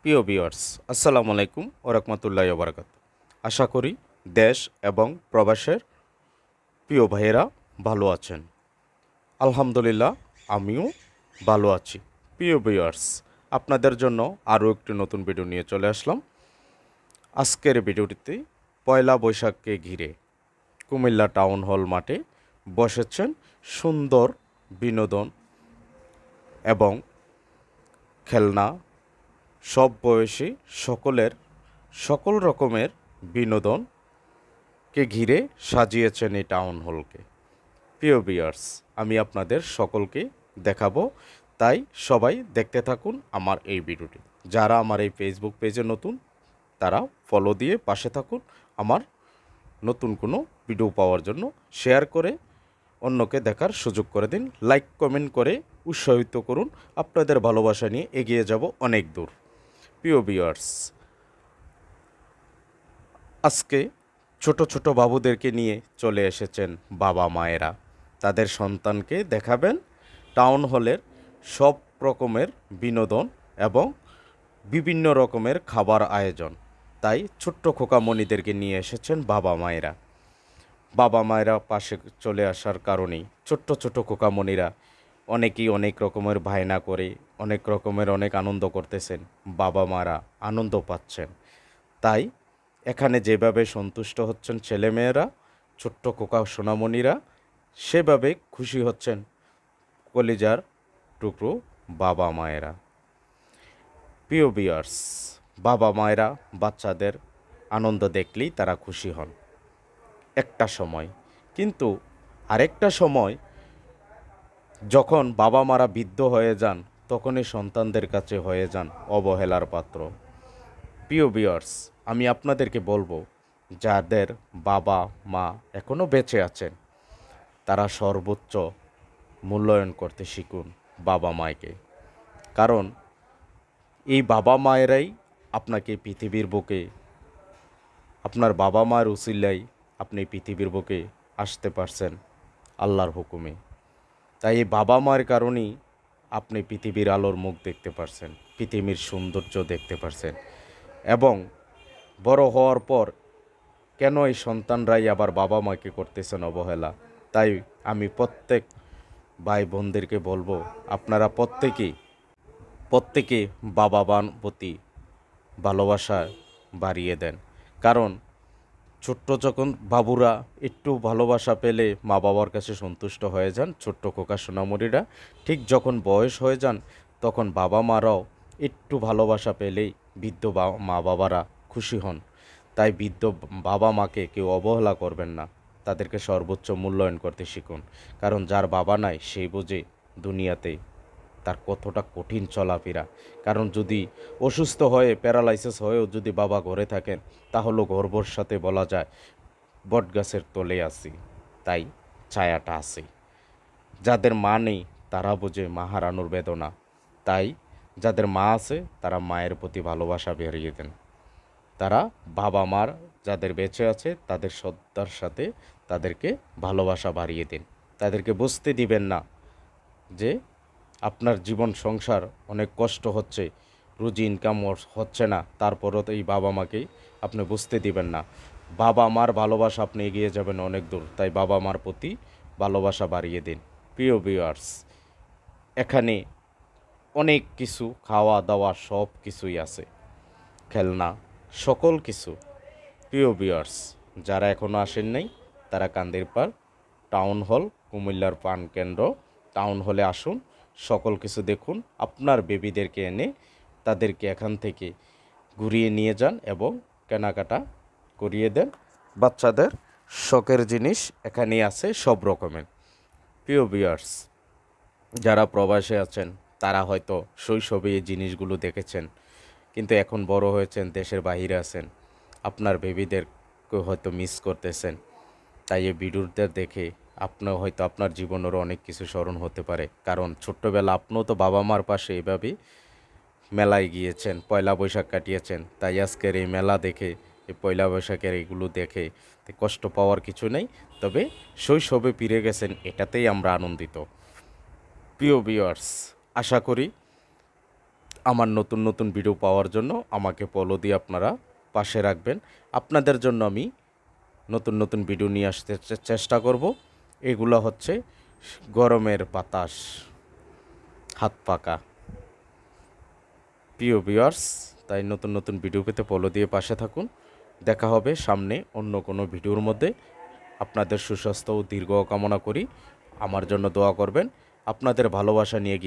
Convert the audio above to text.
প্রিয় ভিউয়ার্স, আসসালামু আলাইকুম ওয়া রাহমাতুল্লাহি ওয়া বারাকাতুহু। আশা করি দেশ এবং প্রবাসের প্রিয় ভাইয়েরা ভালো আছেন। আলহামদুলিল্লাহ আমিও ভালো আছি। প্রিয় ভিউয়ার্স, আপনাদের জন্য আরও একটি নতুন ভিডিও নিয়ে চলে আসলাম। আজকের ভিডিওটিতে পয়লা বৈশাখকে ঘিরে কুমিল্লা টাউন হল মাঠে বসেছেন সুন্দর বিনোদন এবং খেলনা, সব বয়সী সকল রকমের বিনোদনকে ঘিরে সাজিয়েছেন এই টাউন হলকে। প্রিয় ভিউয়ার্স, আমি আপনাদের সকলকে দেখাবো, তাই সবাই দেখতে থাকুন আমার এই ভিডিওটি। যারা আমার এই ফেসবুক পেজে নতুন, তারা ফলো দিয়ে পাশে থাকুন। আমার নতুন কোনো ভিডিও পাওয়ার জন্য শেয়ার করে অন্যকে দেখার সুযোগ করে দিন। লাইক কমেন্ট করে উৎসাহিত করুন। আপনাদের ভালোবাসা নিয়ে এগিয়ে যাব অনেক দূর। প্রিয় ভিউয়ার্স, আজকে ছোট ছোট বাবুদেরকে নিয়ে চলে এসেছেন বাবা মায়েরা। তাদের সন্তানকে দেখাবেন টাউন হলের সব রকমের বিনোদন এবং বিভিন্ন রকমের খাবার আয়োজন। তাই ছোট্ট খোকামণিদেরকে নিয়ে এসেছেন বাবা মায়েরা। বাবা মায়েরা পাশে চলে আসার কারণেই ছোট্ট ছোট খোকামণিরা অনেকেই অনেক রকমের বায়না করে অনেক আনন্দ করতেছেন। বাবা মারা আনন্দ পাচ্ছেন। তাই এখানে যেভাবে সন্তুষ্ট হচ্ছেন ছেলেমেয়েরা, ছোট্ট খোকা সোনামণিরা, সেভাবে খুশি হচ্ছেন কলিজার টুকরো বাবা মায়েরা। প্রিয় ভিউয়ার্স, বাবা মায়েরা বাচ্চাদের আনন্দ দেখলেই তারা খুশি হন একটা সময়, কিন্তু আরেকটা সময় যখন বাবা মারা বৃদ্ধ হয়ে যান, তখনই সন্তানদের কাছে হয়ে যান অবহেলার পাত্র। প্রিয় ভিউয়ার্স, আমি আপনাদেরকে বলবো, যাদের বাবা মা এখনও বেঁচে আছেন, তারা সর্বোচ্চ মূল্যায়ন করতে শিখুন বাবা মাকে। কারণ এই বাবা মায়েরাই আপনাকে পৃথিবীর বুকে, আপনার বাবা মার উসিলায় আপনি পৃথিবীর বুকে আসতে পারছেন আল্লাহর হুকুমে। তাই এই বাবা মায়ের কারণেই আপনি পৃথিবীর আলোর মুখ দেখতে পারছেন, পৃথিবীর সৌন্দর্য দেখতে পারছেন। এবং বড় হওয়ার পর কেন এই সন্তানরাই আবার বাবা মাকে করতেছেন অবহেলা? তাই আমি প্রত্যেক ভাই বোনদেরকে বলবো, আপনারা প্রত্যেকে বাবা মার প্রতি ভালোবাসা বাড়িয়ে দেন। কারণ ছোট্ট যখন বাবুরা একটু ভালোবাসা পেলে মা বাবার কাছে সন্তুষ্ট হয়ে যান, ছোট্ট খোকা সোনামণিরা ঠিক যখন বয়স হয়ে যান, তখন বাবা মারাও একটু ভালোবাসা পেলেই বৃদ্ধ মা বাবারা খুশি হন। তাই বৃদ্ধ বাবা মাকে কেউ অবহেলা করবেন না, তাদেরকে সর্বোচ্চ মূল্যায়ন করতে শিখুন। কারণ যার বাবা নাই সেই বোঝে দুনিয়াতে তার কতটা কঠিন চলাফেরা। কারণ যদি অসুস্থ হয়ে প্যারালাইসিস হয়েও যদি বাবা ঘরে থাকেন, তাহলে গর্বর সাথে বলা যায় বটগাছের তলে আছি, তাই ছায়াটা আছে। যাদের মা নেই তারা বোঝে মা হারানোর বেদনা। তাই যাদের মা আছে তারা মায়ের প্রতি ভালোবাসা বেরিয়ে দেন। তারা বাবা মার যাদের বেঁচে আছে তাদের শ্রদ্ধার সাথে তাদেরকে ভালোবাসা বাড়িয়ে দিন। তাদেরকে বুঝতে দিবেন না যে আপনার জীবন সংসার অনেক কষ্ট হচ্ছে, রুজি ইনকাম হচ্ছে না, তারপরও তো এই বাবা মাকেই আপনি বুঝতে দিবেন না। বাবা মার ভালোবাসা আপনি এগিয়ে যাবেন অনেক দূর। তাই বাবা মার প্রতি ভালোবাসা বাড়িয়ে দিন। প্রিয় ভিউয়ার্স, এখানে অনেক কিছু খাওয়া দাওয়া সব কিছুই আছে, খেলনা সকল কিছু। প্রিয় ভিউয়ার্স, যারা এখনও আসেন নাই তারা কান্দিরপাড় টাউন হল, কুমিল্লার প্রাণকেন্দ্র টাউন হলে আসুন, সকল কিছু দেখুন। আপনার বেবিদেরকে এনে তাদেরকে এখান থেকে ঘুরিয়ে নিয়ে যান এবং কেনাকাটা করিয়ে দেন। বাচ্চাদের শখের জিনিস এখানেই আছে সব রকমের। প্রিয় ভিউয়ার্স, যারা প্রবাসে আছেন তারা হয়তো শৈশবে এই জিনিসগুলো দেখেছেন, কিন্তু এখন বড় হয়েছেন, দেশের বাইরে আছেন, আপনার বেবিদেরকে হয়তো মিস করতেছেন। তাই এই ভিডিওটা দেখে আপনার হয়তো আপনার জীবনেরও অনেক কিছু স্মরণ হতে পারে। কারণ ছোট্টবেলা আপনিও তো বাবা মার পাশে এভাবেই মেলায় গিয়েছেন, পয়লা বৈশাখ কাটিয়েছেন। তাই আজকের এই মেলা দেখে, এই পয়লা বৈশাখের এইগুলো দেখে কষ্ট পাওয়ার কিছু নেই। তবে শৈশবে ফিরে গেছেন, এটাতেই আমরা আনন্দিত। প্রিয় ভিউয়ার্স, আশা করি আমার নতুন নতুন ভিডিও পাওয়ার জন্য আমাকে ফলো দিয়ে আপনারা পাশে রাখবেন। আপনাদের জন্য আমি নতুন নতুন ভিডিও নিয়ে আসতে চেষ্টা করব। এগুলো হচ্ছে গরমের বাতাস, হাত পাকা। প্রিয় ভিউয়ার্স, তাই নতুন নতুন ভিডিও পেতে ফলো দিয়ে পাশে থাকুন। দেখা হবে সামনে অন্য কোনো ভিডিওর মধ্যে। আপনাদের সুস্বাস্থ্য ও দীর্ঘ কামনা করি। আমার জন্য দোয়া করবেন। আপনাদের ভালোবাসা নিয়ে গিয়ে